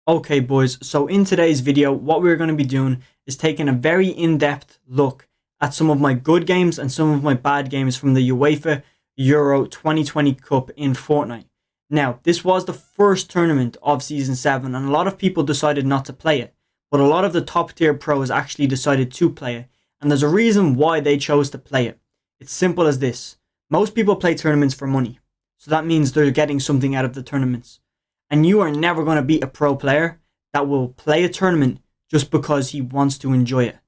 Okay boys, so in today's video what we're going to be doing is taking a very in-depth look at some of my good games and some of my bad games from the UEFA Euro 2020 Cup in Fortnite. Now, this was the first tournament of Season 7 and a lot of people decided not to play it, but a lot of the top tier pros actually decided to play it, and there's a reason why they chose to play it. It's simple as this. Most people play tournaments for money, so that means they're getting something out of the tournaments. And you are never going to beat a pro player that will play a tournament just because he wants to enjoy it.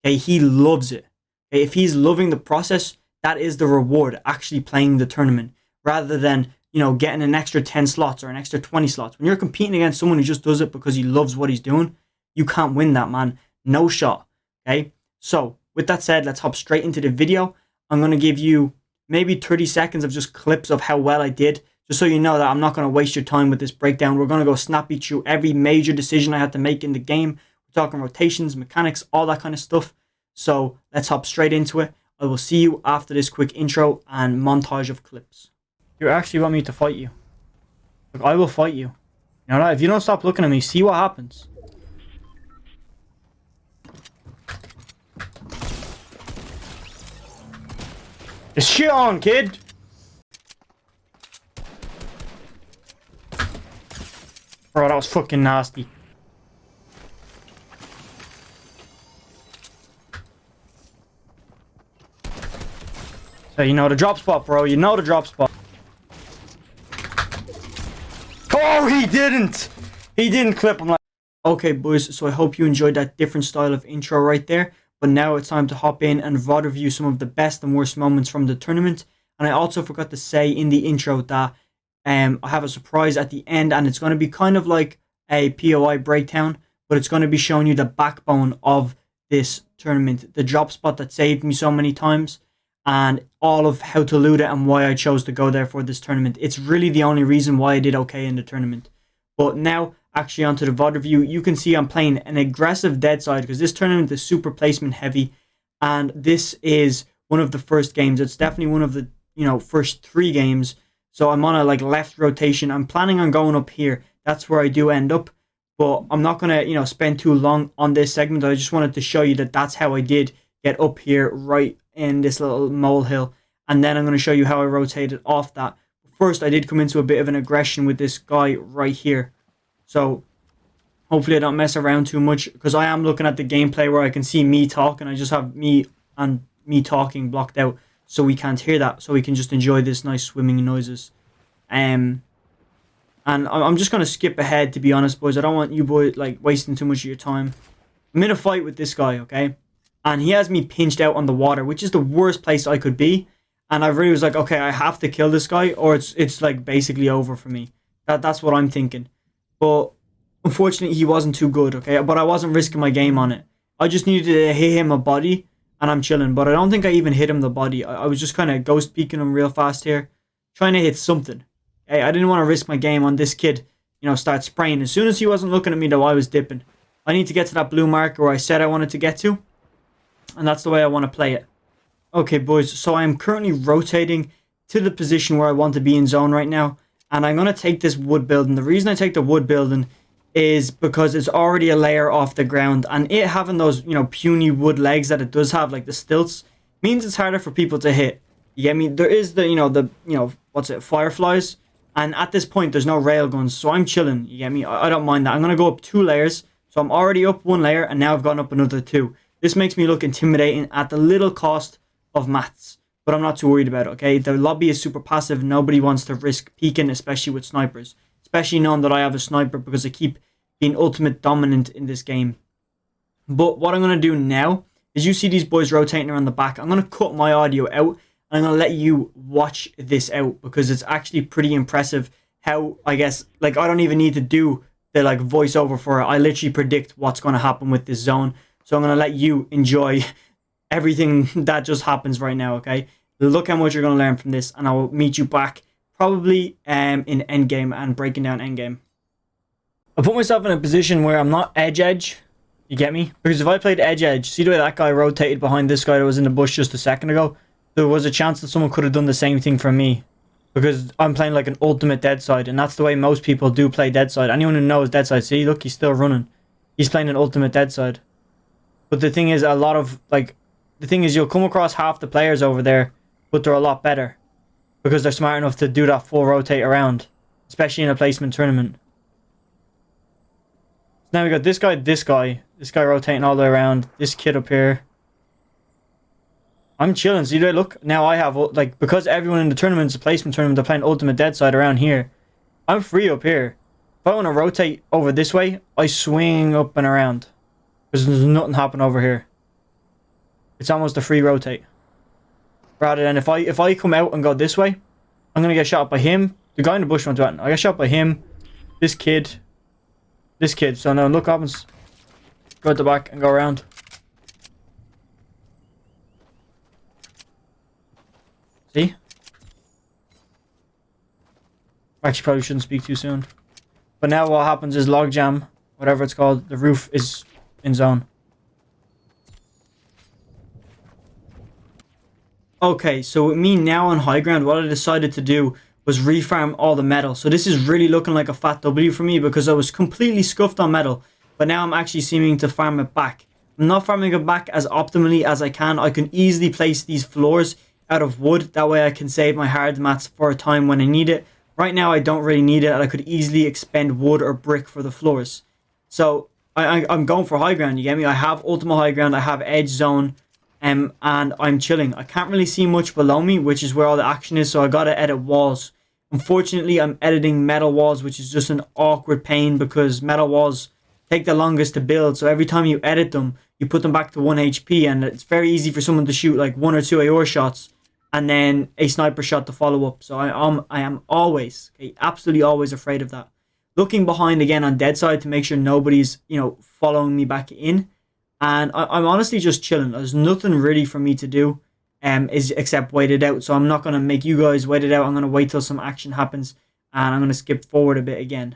Okay, he loves it. Okay, if he's loving the process, that is the reward, actually playing the tournament, rather than, getting an extra 10 slots or an extra 20 slots. When you're competing against someone who just does it because he loves what he's doing, you can't win that, man. No shot. Okay, so with that said, let's hop straight into the video. I'm going to give you maybe 30 seconds of just clips of how well I did, just so you know that I'm not going to waste your time with this breakdown. We're going to go snappy through every major decision I had to make in the game. We're talking rotations, mechanics, all that kind of stuff. So let's hop straight into it. I will see you after this quick intro and montage of clips. You actually want me to fight you? Look, I will fight you. You know that? If you don't stop looking at me, see what happens. Just shit on, kid! Bro, that was fucking nasty. So you know the drop spot, bro. You know the drop spot. Oh, he didn't! He didn't clip him like... Okay, boys, so I hope you enjoyed that different style of intro right there. But now it's time to hop in and VOD review some of the best and worst moments from the tournament. And I also forgot to say in the intro that I have a surprise at the end, and it's going to be kind of like a POI breakdown, but it's going to be showing you the backbone of this tournament, the drop spot that saved me so many times, and all of how to loot it and why I chose to go there for this tournament. It's really the only reason why I did okay in the tournament. But now, actually onto the VOD review, you can see I'm playing an aggressive dead side because this tournament is super placement heavy, and this is one of the first games. It's definitely one of the first 3 games. So I'm on a left rotation. I'm planning on going up here. That's where I do end up. But I'm not going to, spend too long on this segment. I just wanted to show you that that's how I did get up here right in this little molehill. And then I'm going to show you how I rotated off that. First, I did come into a bit of an aggression with this guy right here. So hopefully I don't mess around too much, because I am looking at the gameplay where I can see me talking. I just have me and me talking blocked out, so we can't hear that, so we can just enjoy this nice swimming noises. And I'm just going to skip ahead, to be honest, boys. I don't want you boys wasting too much of your time. I'm in a fight with this guy, okay? And he has me pinched out on the water, which is the worst place I could be. And I really was like, okay, I have to kill this guy, or it's basically over for me. That's what I'm thinking. But unfortunately, he wasn't too good, okay? But I wasn't risking my game on it. I just needed to hit him a body, and I'm chilling. But I don't think I even hit him the body. I was just kind of ghost peeking him real fast here, trying to hit something. Hey, I didn't want to risk my game on this kid, start spraying. As soon as he wasn't looking at me, though, I was dipping. I need to get to that blue marker where I said I wanted to get to, and that's the way I want to play it. Okay, boys, so I am currently rotating to the position where I want to be in zone right now, and I'm going to take this wood building. The reason I take the wood building is because it's already a layer off the ground, and it having those, puny wood legs that it does have, like the stilts, means it's harder for people to hit. You get me? There is the, fireflies, and at this point, there's no rail guns, so I'm chilling. You get me? I don't mind that. I'm going to go up 2 layers, so I'm already up 1 layer, and now I've gone up another 2. This makes me look intimidating at the little cost of maths, but I'm not too worried about it, okay? The lobby is super passive. Nobody wants to risk peeking, especially with snipers. Especially knowing that I have a sniper, because I keep being ultimate dominant in this game. But what I'm going to do now is, you see these boys rotating around the back. I'm going to cut my audio out, and I'm going to let you watch this out, because it's actually pretty impressive how, I guess, I don't even need to do the voiceover for it. I literally predict what's going to happen with this zone. So I'm going to let you enjoy everything that just happens right now, okay? Look how much you're going to learn from this, and I will meet you back probably in endgame and breaking down endgame. I put myself in a position where I'm not edge. You get me? Because if I played edge, see the way that guy rotated behind this guy that was in the bush just a second ago? There was a chance that someone could have done the same thing for me. because I'm playing like an ultimate dead side, and that's the way most people do play dead side. Anyone who knows dead side, see, look, he's still running. He's playing an ultimate dead side. But the thing is, the thing is, you'll come across half the players over there, but they're a lot better because they're smart enough to do that full rotate around, especially in a placement tournament. So now we got this guy rotating all the way around. This kid up here. I'm chilling. See, look, now I have, like, because everyone in the tournament's a placement tournament, they're playing ultimate dead side around here. I'm free up here. If I want to rotate over this way, I swing up and around. Because there's nothing happening over here. It's almost a free rotate. Rather than if I come out and go this way, I'm going to get shot by him. The guy in the bush won't do it. I get shot by him. This kid. So now look what happens. Go at the back and go around. See? Actually, probably shouldn't speak too soon. But now what happens is logjam, whatever it's called, the roof is in zone. Okay, so with me now on high ground, what I decided to do was refarm all the metal. So this is really looking like a fat W for me because I was completely scuffed on metal. But now I'm actually seeming to farm it back. I'm not farming it back as optimally as I can. I can easily place these floors out of wood. That way I can save my hard mats for a time when I need it. Right now I don't really need it, and I could easily expend wood or brick for the floors. So I'm going for high ground, you get me? I have ultimate high ground, I have edge zone, and I'm chilling. I can't really see much below me, which is where all the action is, so I gotta edit walls. Unfortunately, I'm editing metal walls, which is just an awkward pain because metal walls take the longest to build. So every time you edit them, you put them back to 1 HP, and it's very easy for someone to shoot like 1 or 2 AOR shots and then a sniper shot to follow up. So I am always, okay, absolutely always afraid of that. Looking behind again on dead side to make sure nobody's, following me back in. And I'm honestly just chilling. There's nothing really for me to do except wait it out. So I'm not going to make you guys wait it out. I'm going to wait till some action happens. And I'm going to skip forward a bit again.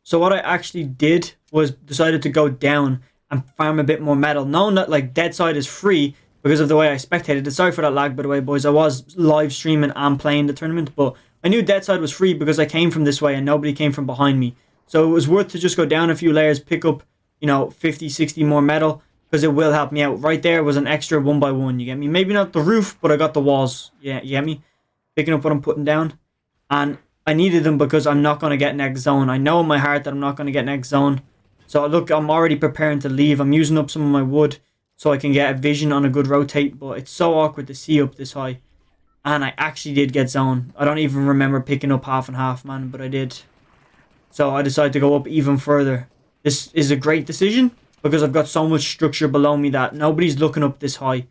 So what I actually did was decided to go down and farm a bit more metal. Knowing that like dead side is free because of the way I spectated. Sorry for that lag, by the way, boys. I was live streaming and playing the tournament, but I knew dead side was free because I came from this way and nobody came from behind me. So it was worth to just go down a few layers, pick up, 50, 60 more metal because it will help me out. Right there was an extra 1x1, you get me? Maybe not the roof, but I got the walls. Yeah, you get me? Picking up what I'm putting down. And I needed them because I'm not going to get next zone. I know in my heart that I'm not going to get next zone. So look, I'm already preparing to leave. I'm using up some of my wood so I can get a vision on a good rotate. But it's so awkward to see up this high. And I actually did get zone. I don't even remember picking up half and half, man. But I did. So I decided to go up even further. This is a great decision because I've got so much structure below me that nobody's looking up this high.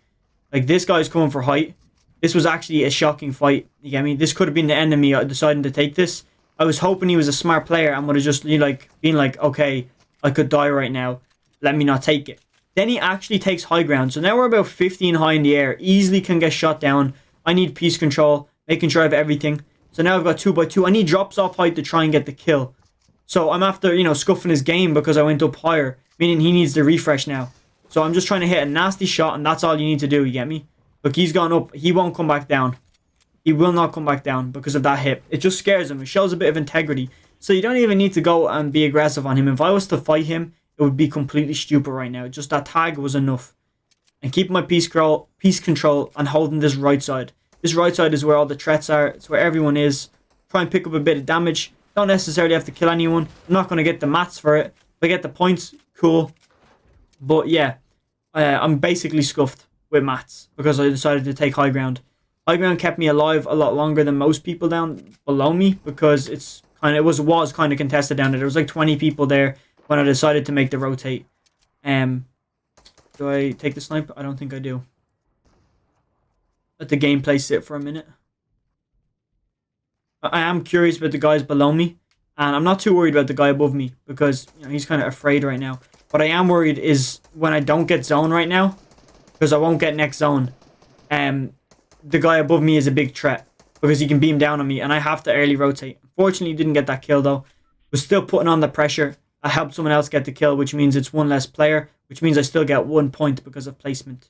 Like this guy's coming for height. This was actually a shocking fight. You get me? This could have been the enemy deciding to take this. I was hoping he was a smart player and would have just been like, okay, I could die right now. Let me not take it. Then he actually takes high ground. So now we're about 15 high in the air. Easily can get shot down. I need piece control, making sure I have everything. So now I've got 2x2 and he drops off height to try and get the kill. So I'm after, scuffing his game because I went up higher, meaning he needs to refresh now. So I'm just trying to hit a nasty shot and that's all you need to do, you get me? Look, he's gone up. He won't come back down. He will not come back down because of that hit. It just scares him. It shows a bit of integrity. So you don't even need to go and be aggressive on him. If I was to fight him, it would be completely stupid right now. Just that tag was enough. And keep my piece control and holding this right side. This right side is where all the threats are. It's where everyone is. Try and pick up a bit of damage. Don't necessarily have to kill anyone. I'm not going to get the mats for it. If I get the points, cool. But yeah, I'm basically scuffed with mats because I decided to take high ground. High ground kept me alive a lot longer than most people down below me because it was kind of contested down there. There was like 20 people there when I decided to make the rotate. Do I take the sniper? I don't think I do. Let the gameplay sit for a minute. I am curious about the guys below me, and I'm not too worried about the guy above me because he's kind of afraid right now. What I am worried is when I don't get zone right now, because I won't get next zone. The guy above me is a big threat because he can beam down on me and I have to early rotate. Unfortunately, didn't get that kill though. Was still putting on the pressure I helped someone else get the kill, which means it's one less player, which means I still get 1 point because of placement.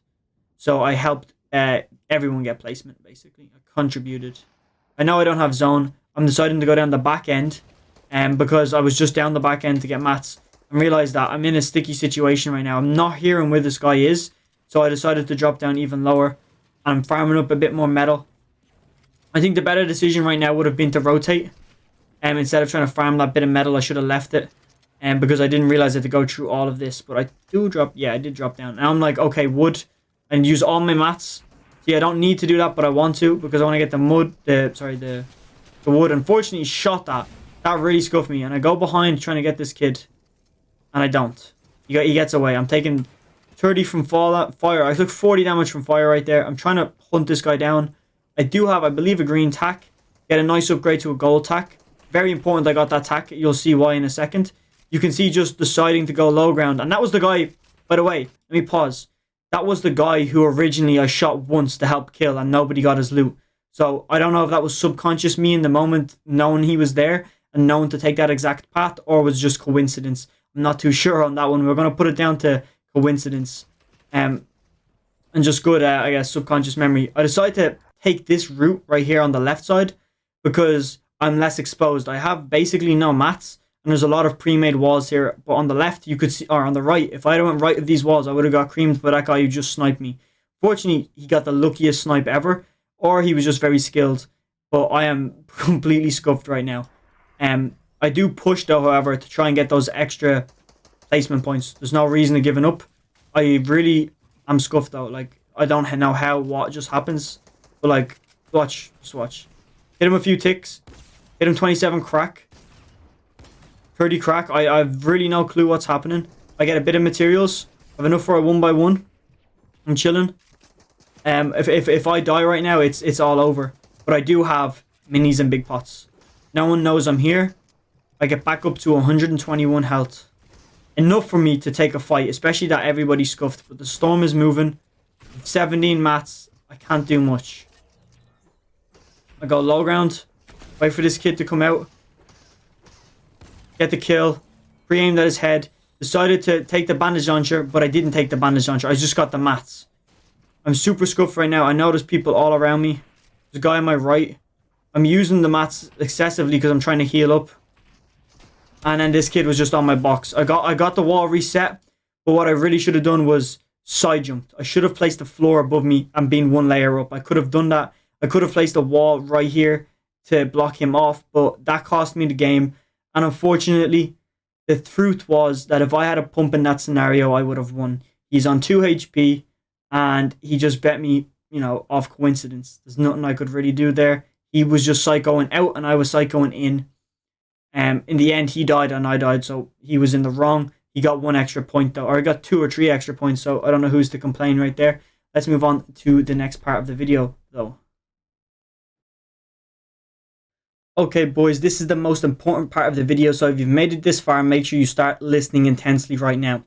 So I helped everyone get placement, basically. I contributed. I know I don't have zone. I'm deciding to go down the back end because I was just down the back end to get mats and realized that I'm in a sticky situation right now. I'm not hearing where this guy is, so I decided to drop down even lower. I'm farming up a bit more metal. I think the better decision right now would have been to rotate. Instead of trying to farm that bit of metal, I should have left it. Because I didn't realize I had to go through all of this. But I do drop, yeah, I did drop down. Now I'm like, okay, wood, and use all my mats. See, I don't need to do that, but I want to because I want to get the wood. Unfortunately, he shot that. That really scuffed me. And I go behind trying to get this kid. And I don't. He gets away. I'm taking 30 from fire. I took 40 damage from fire right there. I'm trying to hunt this guy down. I do have, I believe, a green tack. Get a nice upgrade to a gold tack. Very important I got that tack. You'll see why in a second. You can see just deciding to go low ground. And that was the guy, by the way, let me pause. That was the guy who originally I shot once to help kill and nobody got his loot. So I don't know if that was subconscious me in the moment knowing he was there and knowing to take that exact path, or was just coincidence. I'm not too sure on that one. We're going to put it down to coincidence. And just good, I guess, subconscious memory. I decided to take this route right here on the left side because I'm less exposed. I have basically no mats. And there's a lot of pre-made walls here. But on the left, you could see, or on the right, if I went right of these walls, I would have got creamed by that guy who just sniped me. Fortunately, he got the luckiest snipe ever. Or he was just very skilled. But I am completely scuffed right now. I do push, though, however, to try and get those extra placement points. There's no reason to giving up. I really am scuffed, though. Like, I don't know how, what just happens. But, like, just watch. Hit him a few ticks. Hit him 27 crack. 30 crack. I have really no clue what's happening. I get a bit of materials. I have enough for a 1x1. I'm chilling. If I die right now, it's all over. But I do have minis and big pots. No one knows I'm here. I get back up to 121 health. Enough for me to take a fight, especially that everybody's scuffed. But the storm is moving. 17 mats. I can't do much. I go low ground. Wait for this kid to come out. Get the kill. Pre-aimed at his head. Decided to take the bandage launcher, but I didn't take the bandage launcher. I just got the mats. I'm super scuffed right now. I know there's people all around me. There's a guy on my right. I'm using the mats excessively because I'm trying to heal up. And then this kid was just on my box. I got the wall reset, but what I really should have done was side jumped. I should have placed the floor above me and been one layer up. I could have done that. I could have placed a wall right here to block him off, but that cost me the game. And unfortunately, the truth was that if I had a pump in that scenario, I would have won. He's on 2 HP, and he just bet me, you know, off coincidence. There's nothing I could really do there. He was just psychoing out, and I was psychoing in. In the end, he died, and I died, so he was in the wrong. He got 1 extra point, though, or he got 2 or 3 extra points, so I don't know who's to complain right there. Let's move on to the next part of the video, though. Okay, boys, this is the most important part of the video, so if you've made it this far, make sure you start listening intensely right now.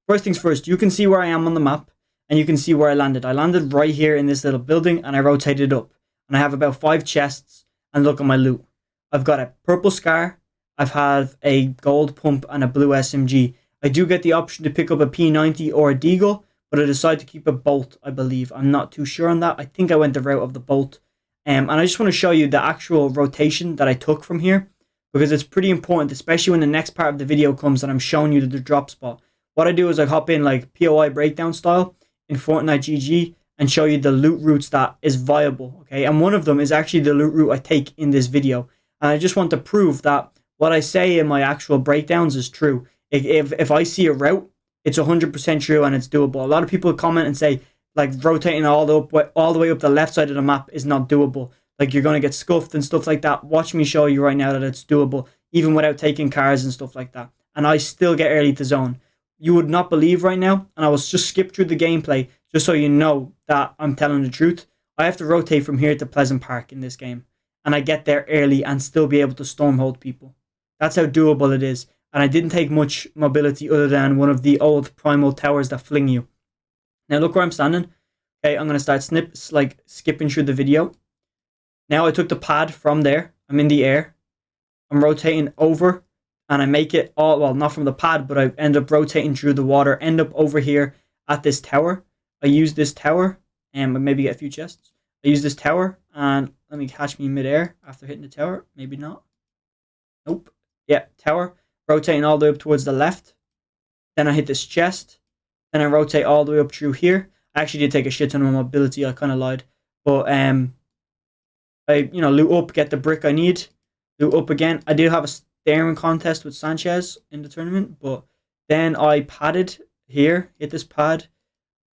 First things first, you can see where I am on the map, and you can see where I landed. I landed right here in this little building, and I rotated up. And I have about 5 chests, and look at my loot. I've got a purple scar, I've had a gold pump, and a blue SMG. I do get the option to pick up a P90 or a Deagle, but I decided to keep a bolt, I believe. I'm not too sure on that. I think I went the route of the bolt. And I just want to show you the actual rotation that I took from here, because it's pretty important, especially when the next part of the video comes and I'm showing you the drop spot. What I do is I hop in like POI breakdown style in Fortnite GG and show you the loot routes that is viable, okay? And one of them is actually the loot route I take in this video. And I just want to prove that what I say in my actual breakdowns is true. If I see a route, it's 100% true and it's doable. A lot of people comment and say, like, rotating all the way up the left side of the map is not doable. Like, you're going to get scuffed and stuff like that. Watch me show you right now that it's doable, even without taking cars and stuff like that. And I still get early to zone. You would not believe right now, and I will just skip through the gameplay just so you know that I'm telling the truth. I have to rotate from here to Pleasant Park in this game. And I get there early and still be able to stormhold people. That's how doable it is. And I didn't take much mobility other than one of the old primal towers that fling you. Now look where I'm standing. Okay, I'm going to start skipping through the video. Now I took the pad from there. I'm in the air. I'm rotating over and I make it all, well, not from the pad, but I end up rotating through the water, end up over here at this tower. I use this tower, and maybe get a few chests. I use this tower, and let me catch me midair after hitting the tower. Maybe not. Nope. Yeah, tower. Rotating all the way up towards the left. Then I hit this chest. Then I rotate all the way up through here. I actually did take a shit ton of mobility. I kind of lied. But, I, loot up, get the brick I need. Loot up again. I do have a staring contest with Sanchez in the tournament. But then I padded here. Hit this pad.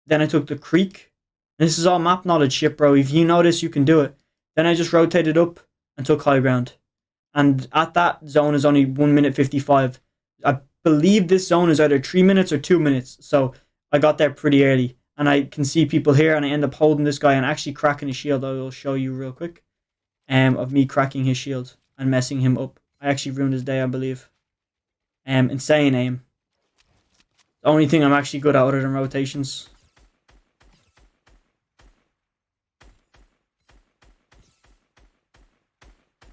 Then I took the creek. And this is all map knowledge shit, bro. If you know this, you can do it. Then I just rotated up and took high ground. And at that zone is only 1 minute 55. I believe this zone is either 3 minutes or 2 minutes. So I got there pretty early. And I can see people here, and I end up holding this guy and actually cracking his shield. I will show you real quick. Of me cracking his shield and messing him up. I actually ruined his day, I believe. Insane aim. The only thing I'm actually good at other than rotations.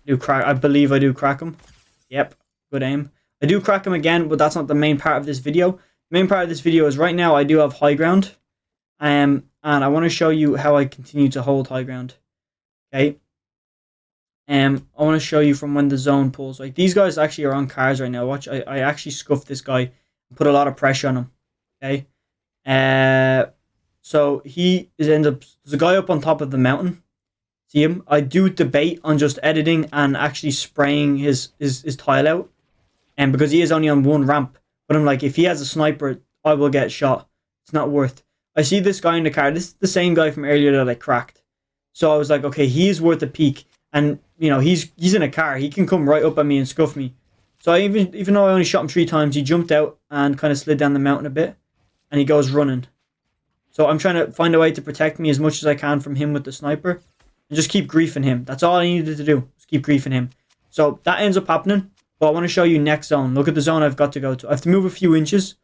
I believe I do crack him. Yep, good aim. I do crack him again, but that's not the main part of this video. The main part of this video is right now I do have high ground. And I want to show you how I continue to hold high ground. Okay. I want to show you from when the zone pulls. Like, these guys actually are on cars right now. Watch, I actually scuffed this guy and put a lot of pressure on him. Okay. So he is there's a guy up on top of the mountain. See him? I do debate on just editing and actually spraying his tile out. And because he is only on one ramp. But I'm like, if he has a sniper, I will get shot. It's not worth. I see this guy in the car. This is the same guy from earlier that I cracked. So I was like, okay, he's worth a peek. And, he's in a car. He can come right up at me and scuff me. So I even though I only shot him 3 times, he jumped out and kind of slid down the mountain a bit. And he goes running. So I'm trying to find a way to protect me as much as I can from him with the sniper. And just keep griefing him. That's all I needed to do. Just keep griefing him. So that ends up happening. But I want to show you next zone. Look at the zone I've got to go to. I have to move a few inches.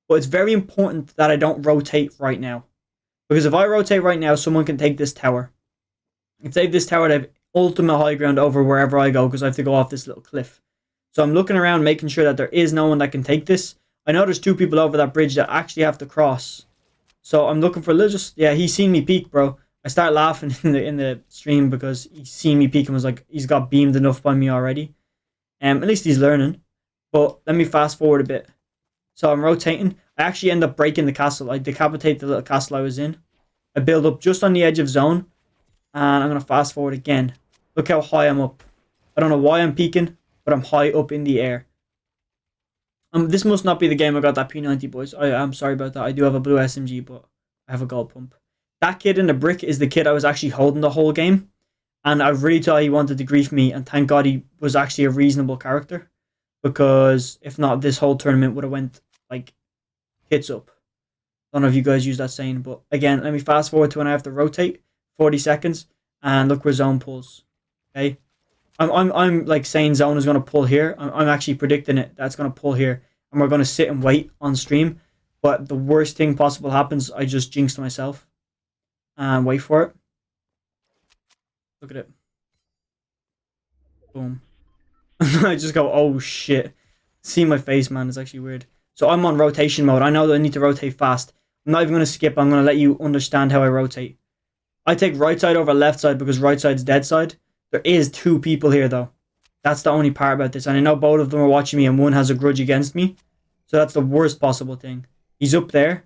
But it's very important that I don't rotate right now. Because if I rotate right now, someone can take this tower. If they have this tower, they have ultimate high ground over wherever I go. Because I have to go off this little cliff. So I'm looking around, making sure that there is no one that can take this. I know there's 2 people over that bridge that actually have to cross. So I'm looking for a little yeah, he's seen me peek, bro. I start laughing in the stream because he's seen me peek and was like, he's got beamed enough by me already. At least he's learning. But let me fast forward a bit. So I'm rotating. I actually end up breaking the castle. I decapitate the little castle I was in. I build up just on the edge of zone. And I'm going to fast forward again. Look how high I'm up. I don't know why I'm peeking, but I'm high up in the air. This must not be the game I got that P90, boys. I'm sorry about that. I do have a blue SMG, but I have a gold pump. That kid in the brick is the kid I was actually holding the whole game. And I really thought he wanted to grief me. And thank God he was actually a reasonable character. Because if not, this whole tournament would have went, like, hits up. I don't know if you guys use that saying. But again, let me fast forward to when I have to rotate. 40 seconds. And look where zone pulls. Okay. I'm like saying zone is going to pull here. I'm actually predicting it. That's going to pull here. And we're going to sit and wait on stream. But the worst thing possible happens. I just jinxed myself. And wait for it. Look at it. Boom. I just go, oh shit. See my face, man. It's actually weird. So I'm on rotation mode. I know that I need to rotate fast. I'm not even going to skip. I'm going to let you understand how I rotate. I take right side over left side because right side's dead side. There is 2 people here though. That's the only part about this. And I know both of them are watching me and one has a grudge against me. So that's the worst possible thing. He's up there.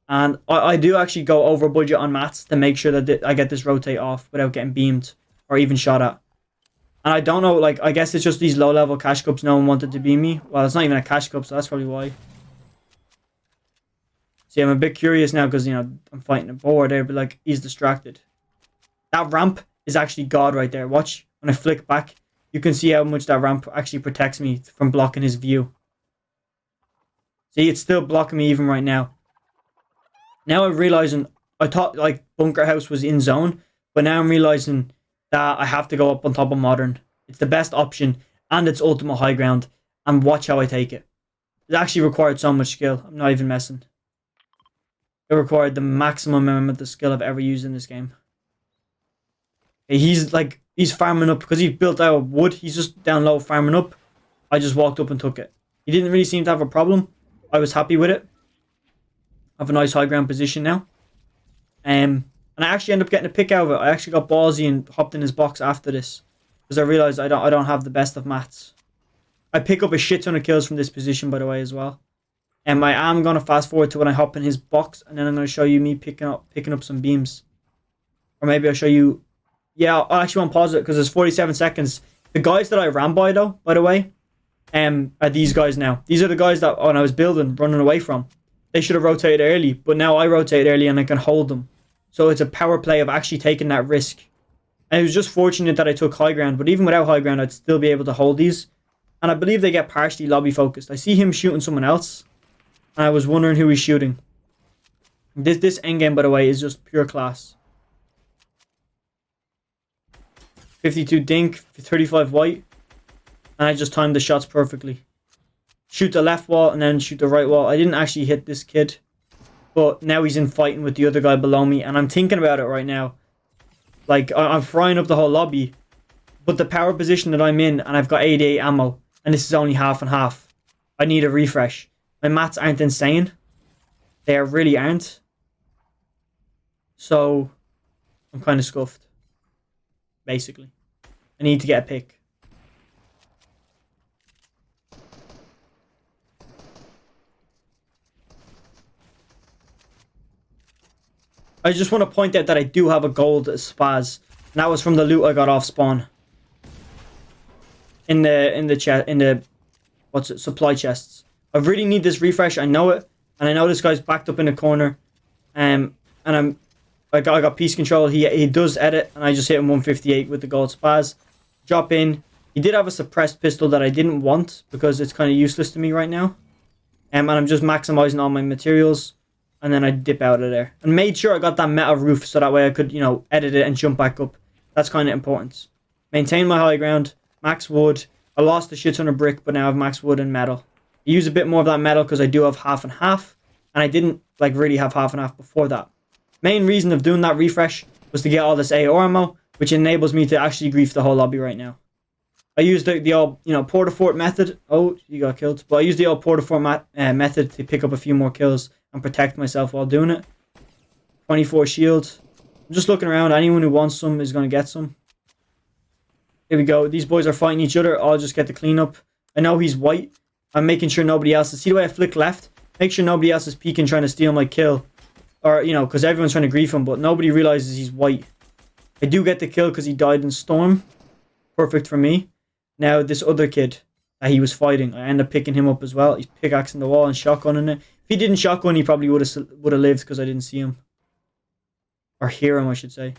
And I do actually go over budget on mats to make sure that I get this rotate off without getting beamed or even shot at. And I don't know, like, I guess it's just these low-level cash cups no one wanted to beam me. Well, it's not even a cash cup, so that's probably why. See, I'm a bit curious now because, I'm fighting a boar there, but, like, he's distracted. That ramp is actually God right there. Watch, when I flick back, you can see how much that ramp actually protects me from blocking his view. See, it's still blocking me even right now. Now I'm realizing, I thought like Bunker House was in zone, but now I'm realizing that I have to go up on top of Modern. It's the best option, and it's ultimate high ground, and watch how I take it. It actually required so much skill, I'm not even messing. It required the maximum amount of skill I've ever used in this game. He's farming up, because he built out wood, he's just down low farming up. I just walked up and took it. He didn't really seem to have a problem. I was happy with it. I have a nice high ground position now. And I actually ended up getting a pick out of it. I actually got ballsy and hopped in his box after this. Because I realized I don't have the best of mats. I pick up a shit ton of kills from this position, by the way, as well. And I am going to fast forward to when I hop in his box. And then I'm going to show you me picking up some beams. Or maybe I'll show you... Yeah, I actually want to pause it because there's 47 seconds. The guys that I ran by, though, by the way, are these guys now. These are the guys that, when I was building, running away from. They should have rotated early. But now I rotate early and I can hold them. So it's a power play of actually taking that risk. And it was just fortunate that I took high ground. But even without high ground, I'd still be able to hold these. And I believe they get partially lobby focused. I see him shooting someone else. And I was wondering who he's shooting. This endgame, by the way, is just pure class. 52 dink, 35 white. And I just timed the shots perfectly. Shoot the left wall and then shoot the right wall. I didn't actually hit this kid. But now he's in fighting with the other guy below me. And I'm thinking about it right now. Like, I'm frying up the whole lobby. But the power position that I'm in, and I've got 88 ammo. And this is only half and half. I need a refresh. My mats aren't insane. They really aren't. So, I'm kind of scuffed. Basically. I need to get a pick. I just want to point out that I do have a gold spaz. And that was from the loot I got off spawn. In the supply chests. I really need this refresh. I know it. And I know this guy's backed up in the corner. And I got piece control. He does edit. And I just hit him 158 with the gold spaz. Drop in. He did have a suppressed pistol that I didn't want. Because it's kind of useless to me right now. And I'm just maximizing all my materials. And then I dip out of there. And made sure I got that metal roof. So that way I could, you know, edit it and jump back up. That's kind of important. Maintain my high ground. Max wood. I lost a shit ton of brick. But now I have max wood and metal. I use a bit more of that metal because I do have half and half. And I didn't like really have half and half before that. Main reason of doing that refresh was to get all this AR ammo. Which enables me to actually grief the whole lobby right now. I used the old, you know, Port-a-Fort method. Oh, you got killed. But I used the old Port-a-Fort method to pick up a few more kills. And protect myself while doing it. 24 shield. I'm just looking around. Anyone who wants some is going to get some. Here we go. These boys are fighting each other. I'll just get the cleanup. I know he's white. I'm making sure nobody else is... See the way I flick left? Make sure nobody else is peeking trying to steal my kill. Or, you know, because everyone's trying to grief him. But nobody realizes he's white. I do get the kill because he died in Storm. Perfect for me. Now, this other kid that he was fighting. I end up picking him up as well. He's pickaxing the wall and shotgunning it. If he didn't shotgun, he probably would have lived because I didn't see him. Or hear him, I should say.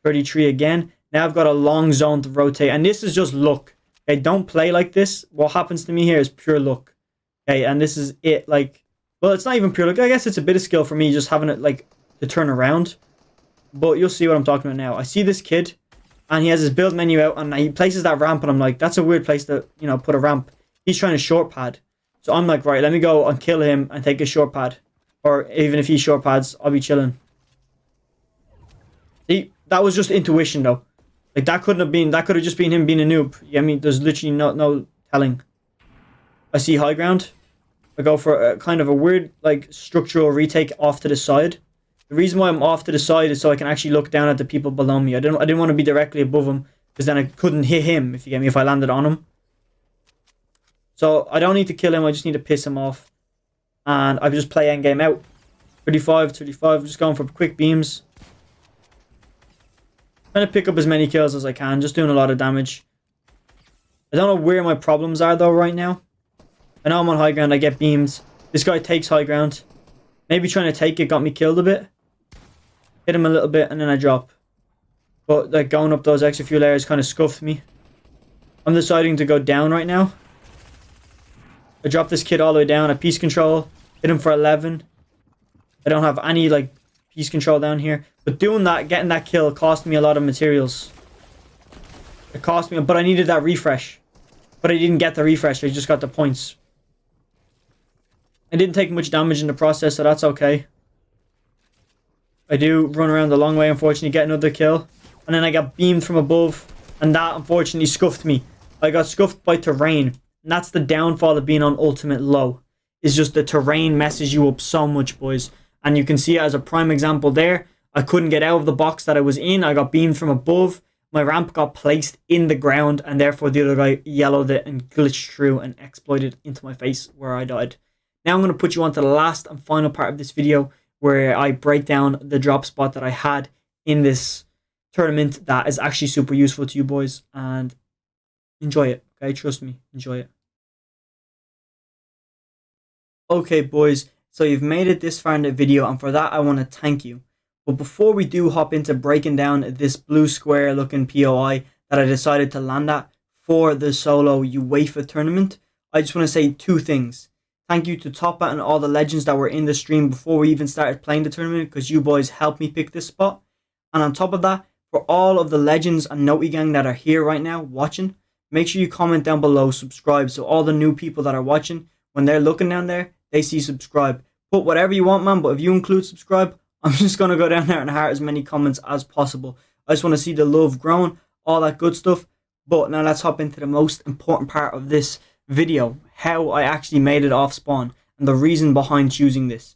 33 again. Now I've got a long zone to rotate. And this is just luck. Okay, don't play like this. What happens to me here is pure luck. Okay, and this is it. Like, well, it's not even pure luck. I guess it's a bit of skill for me just having it, like, to turn around. But you'll see what I'm talking about now. I see this kid. And he has his build menu out. And he places that ramp. And I'm like, that's a weird place to, you know, put a ramp. He's trying to short pad. So I'm like, right, let me go and kill him and take a short pad. Or even if he short pads, I'll be chilling. See, that was just intuition though. Like that could have just been him being a noob. I mean, there's literally no telling. I see high ground. I go for a kind of a weird, like, structural retake off to the side. The reason why I'm off to the side is so I can actually look down at the people below me. I didn't want to be directly above him. Because then I couldn't hit him, if you get me, if I landed on him. So, I don't need to kill him, I just need to piss him off. And I just play endgame out. 35, just going for quick beams. Trying to pick up as many kills as I can, just doing a lot of damage. I don't know where my problems are though right now. I know I'm on high ground, I get beams. This guy takes high ground. Maybe trying to take it got me killed a bit. Hit him a little bit and then I drop. But like going up those extra few layers kind of scuffed me. I'm deciding to go down right now. I dropped this kid all the way down. At piece control. Hit him for 11. I don't have any like piece control down here. But doing that, getting that kill cost me a lot of materials. It cost me, but I needed that refresh. But I didn't get the refresh. I just got the points. I didn't take much damage in the process, so that's okay. I do run around the long way, unfortunately, get another kill. And then I got beamed from above. And that, unfortunately, scuffed me. I got scuffed by terrain. And that's the downfall of being on ultimate low. Is just the terrain messes you up so much, boys. And you can see it as a prime example there. I couldn't get out of the box that I was in. I got beamed from above. My ramp got placed in the ground, and therefore the other guy yellowed it and glitched through and exploited into my face where I died. Now I'm going to put you on to the last and final part of this video where I break down the drop spot that I had in this tournament that is actually super useful to you boys, and enjoy it, okay? Trust me, enjoy it. Okay, boys, so you've made it this far in the video, and for that I want to thank you. But before we do hop into breaking down this blue square looking POI that I decided to land at for the solo UEFA tournament, I just want to say two things. Thank you to Toppa and all the legends that were in the stream before we even started playing the tournament, because you boys helped me pick this spot. And on top of that, for all of the legends and Naughty Gang that are here right now watching, make sure you comment down below, subscribe, so all the new people that are watching, when they're looking down there, they see subscribe. Put whatever you want, man, but if you include subscribe, I'm just going to go down there and heart as many comments as possible. I just want to see the love growing, all that good stuff. But now let's hop into the most important part of this video, how I actually made it off spawn and the reason behind choosing this.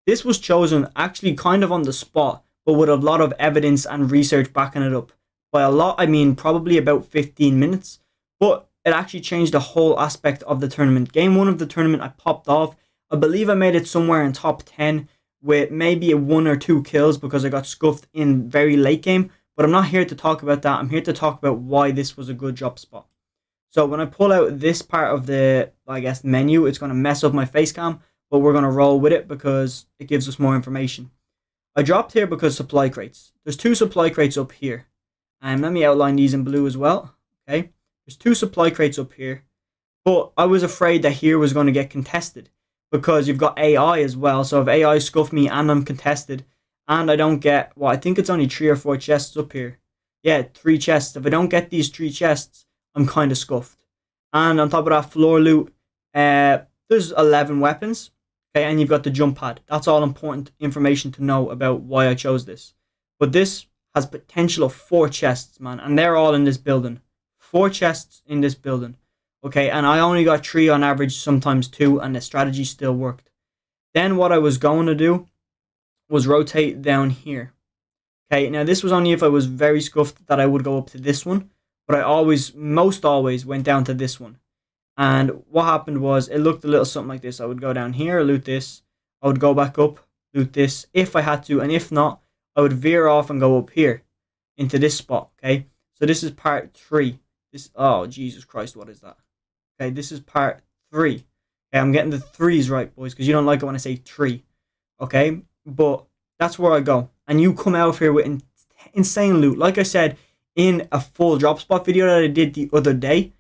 This was chosen actually kind of on the spot, but with a lot of evidence and research backing it up. By a lot, I mean probably about 15 minutes, but it actually changed the whole aspect of the tournament. Game 1 of the tournament, I popped off. I believe I made it somewhere in top 10 with maybe 1 or 2 kills because I got scuffed in very late game. But I'm not here to talk about that. I'm here to talk about why this was a good drop spot. So when I pull out this part of the, I guess, menu, it's going to mess up my face cam, but we're going to roll with it because it gives us more information. I dropped here because supply crates. There's 2 supply crates up here. And let me outline these in blue as well. Okay. There's 2 supply crates up here. But I was afraid that here was going to get contested, because you've got AI as well. So if AI scuff me and I'm contested, and I don't get, well, I think it's only 3 or 4 chests up here. Yeah, 3 chests. If I don't get these 3 chests, I'm kind of scuffed. And on top of that, floor loot, there's 11 weapons. Okay, and you've got the jump pad. That's all important information to know about why I chose this. But this has potential of 4 chests, man. And they're all in this building. 4 chests in this building. Okay, and I only got 3 on average, sometimes 2, and the strategy still worked. Then what I was going to do was rotate down here. Okay, now this was only if I was very scuffed that I would go up to this one, but I most always went down to this one. And what happened was, it looked a little something like this. I would go down here, loot this. I would go back up, loot this if I had to, and if not, I would veer off and go up here into this spot. Okay, so this is part 3. This, oh Jesus Christ, what is that? Okay, this is part 3. Okay, I'm getting the 3s right, boys, because you don't like it when I say 3. Okay, but that's where I go. And you come out of here with insane loot. Like I said in a full drop spot video that I did the other day,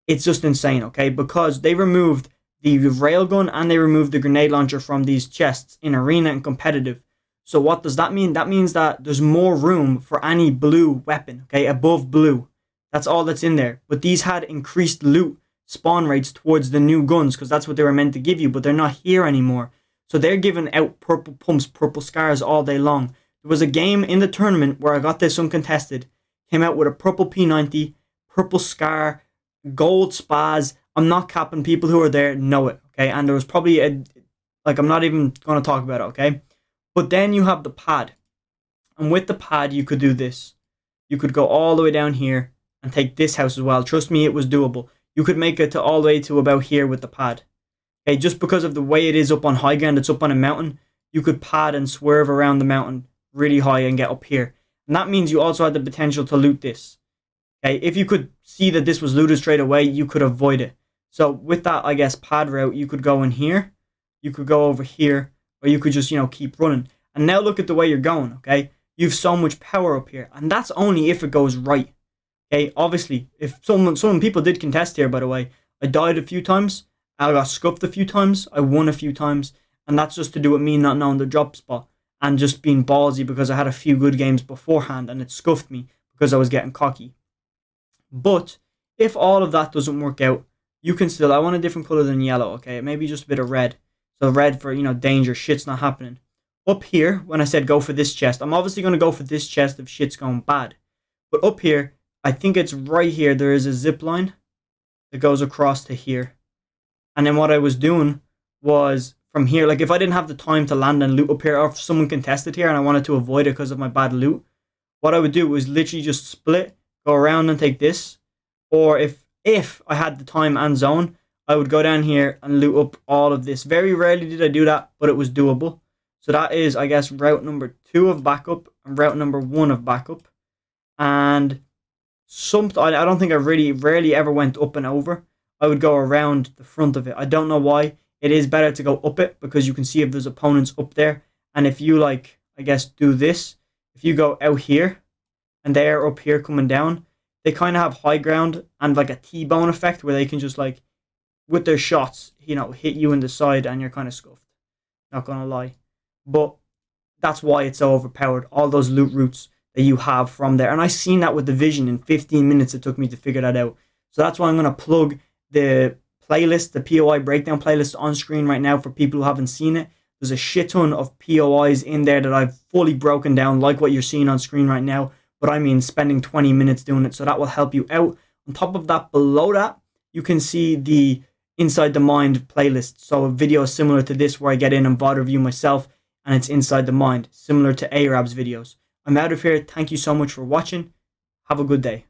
it's just insane, okay? Because they removed the railgun and they removed the grenade launcher from these chests in arena and competitive. So what does that mean? That means that there's more room for any blue weapon, okay, above blue. That's all that's in there. But these had increased loot spawn rates towards the new guns, because that's what they were meant to give you, but they're not here anymore. So they're giving out purple pumps, purple scars all day long. There was a game in the tournament where I got this uncontested, came out with a purple P90, purple scar, gold spaz. I'm not capping, people who are there know it, okay? And there was probably I'm not even going to talk about it, okay? But then you have the pad. And with the pad, you could do this. You could go all the way down here and take this house as well. Trust me, it was doable. You could make it to all the way to about here with the pad. Okay, just because of the way it is up on high ground, it's up on a mountain, you could pad and swerve around the mountain really high and get up here. And that means you also had the potential to loot this. Okay, if you could see that this was looted straight away, you could avoid it. So with that, I guess, pad route, you could go in here, you could go over here, or you could just, keep running. And now look at the way you're going, okay? You've so much power up here. And that's only if it goes right. Okay, obviously, if some people did contest here, by the way. I died a few times, I got scuffed a few times, I won a few times, and that's just to do with me not knowing the drop spot and just being ballsy because I had a few good games beforehand and it scuffed me because I was getting cocky. But if all of that doesn't work out, you can still, I want a different color than yellow, okay? Maybe just a bit of red. So red for, danger, shit's not happening. Up here, when I said go for this chest, I'm obviously going to go for this chest if shit's going bad. But up here, I think it's right here, there is a zip line. that goes across to here. And then what I was doing was from here, like if I didn't have the time to land and loot up here, or if someone contested here and I wanted to avoid it because of my bad loot, what I would do was literally just split, go around and take this. Or if I had the time and zone, I would go down here and loot up all of this. Very rarely did I do that, but it was doable. So that is, I guess, route number 2 of backup and route number 1 of backup. And I don't think I rarely ever went up and over. I would go around the front of it. I don't know why. It is better to go up it because you can see if there's opponents up there. And if you like, I guess, do this, if you go out here and they're up here coming down, they kind of have high ground and like a T-bone effect where they can just like, with their shots, you know, hit you in the side and you're kind of scuffed. Not going to lie. But that's why it's so overpowered. All those loot routes that you have from there. And I seen that with the vision in 15 minutes it took me to figure that out. So that's why I'm going to plug the playlist, the POI breakdown playlist on screen right now for people who haven't seen it. There's a shit ton of POIs in there that I've fully broken down, like what you're seeing on screen right now. But I mean spending 20 minutes doing it. So that will help you out. On top of that, below that, you can see the Inside the Mind playlist. So a video similar to this where I get in and VOD review myself, and it's Inside the Mind, similar to Arab's videos. I'm out of here. Thank you so much for watching. Have a good day.